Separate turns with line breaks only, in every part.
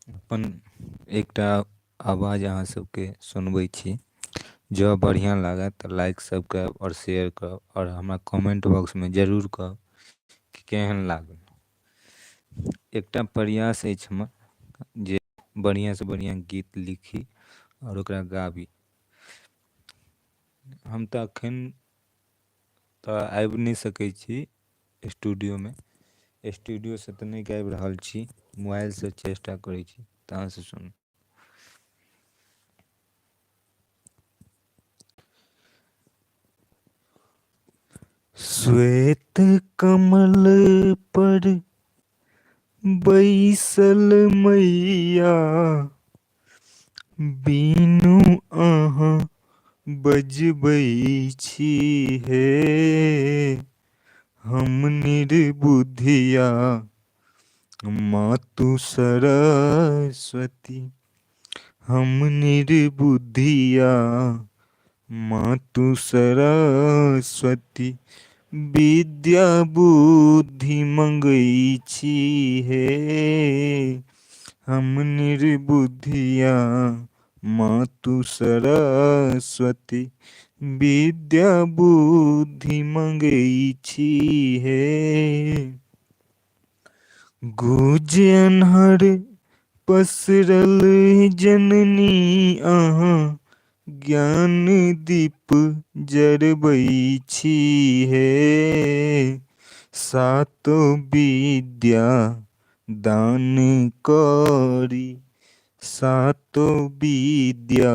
अपन एकटा आवाज अहाँ सबके सुनबै छी। जँ बढ़िआँ लागत तऽ लाइक सब करब और शेयर करब और हमरा कमेंट बॉक्समे जरूर कहब कि केहन लागल। एकटा प्रयास अछि हमर जे बढ़िआँसँ बढ़िआँ गीत लिखी और ओकरा गाबी। हम तऽ एखन तऽ आबि नहि सकै छी स्टूडियोमे। स्टूडियोसँ तऽ नहि गाबि रहल छी, मोबाइलसँ चेष्टा करै छी। तहनसँ सुनू। श्वेत कमल पर बैसल मैया, बीनू अहाँ बजबै छी हे। हम निर्बुद्धिया मातु सरस्वती, हम निर्बुद्धिया मातु सरस्वती, विद्या बुद्धि मंगै छी हे। हम निर्बुद्धिया मातु सरस्वती, विद्या बुद्धि मंगै छी हे। गुज अन्हर पसरल जननी अहाँ, ज्ञान दीप जरबै छी हे। सातो विद्या दान करी, सातो विद्या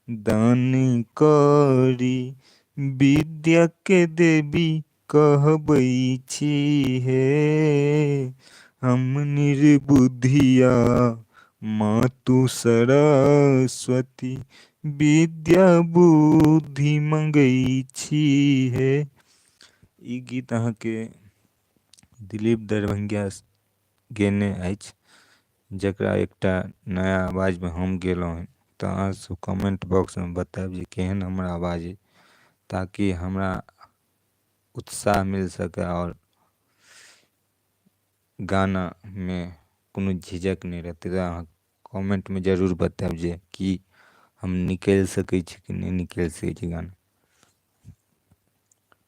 दान करी, विद्या के देवी कहबै छी हे। हम निर्बुद्धिया मातु सरस्वती, विद्या बुद्धि मंगै छी हे। ई गीत अहाँके दिलीप दरभंगिया गेने अछि, जकरा एकटा नया आवाजमे हम गेलहुँ हँ। तऽ अहाँ सब कमेंट बॉक्समे बतायब जे केहन हमर आवाज अइ, ताकि हमरा उत्साह मिल सकै और गाना में कोनो झिझक नहीं रहते। तऽ अहाँ कमेंटमे जरूर बतायब जे कि हम निकलि सकै छी कि नहीं निकलि सकै छी गाना।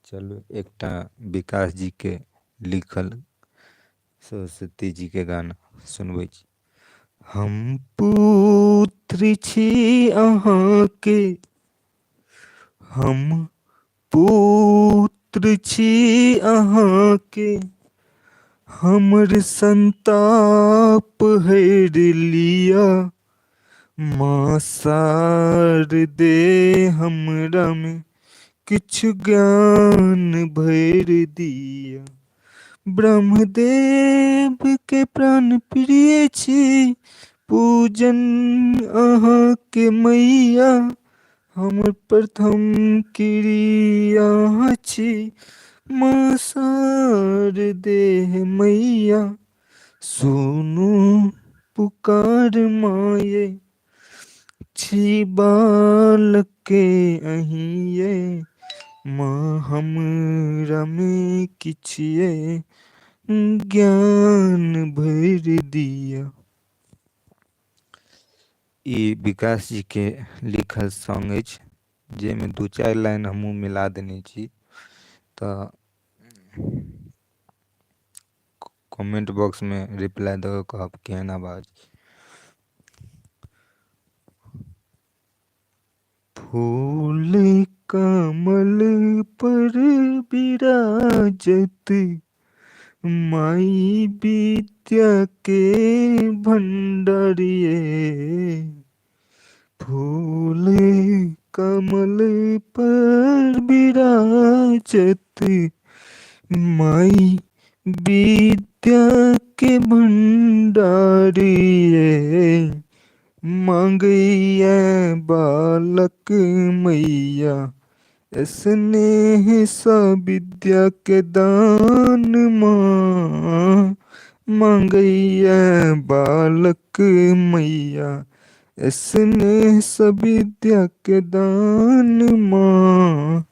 चलू एकटा विकास जी के लिखल सरस्वती जी के गाना सुनबै छी। हम पुत्र छी अहाँके, हम पुत्र छी अहाँके, हमर संताप हर लिया। माँ शारदे हमरा में किछु ज्ञान भर दिया। ब्रह्मदेव के प्राण प्रिय छी, पूजन अहाँ के मैया। हमर प्रथम क्रिया छी, माँ शारदे मैया। सुनू पुकार माये, छी बालक के अहिए। माँ हमरा में किछिए ज्ञान भर दिया। ई विकास जी के लिखल सॉन्ग अछि, जेमे 2-4 लाइन हमहूँ मिला देने छी। तऽ कमेंट बॉक्स में रिप्लाई दऽ कऽ कहब केहन आवाज। फूल कमल पर विराजत, माई विद्या के भंडारिए। फूल कमल पर विराजत, माई विद्या के भंडारिए। मांगैया बालक मैया, स्नेह सा विद्या के दान माँ। मांगैया बालक मैया, स्नेह सा विद्या के दान माँ।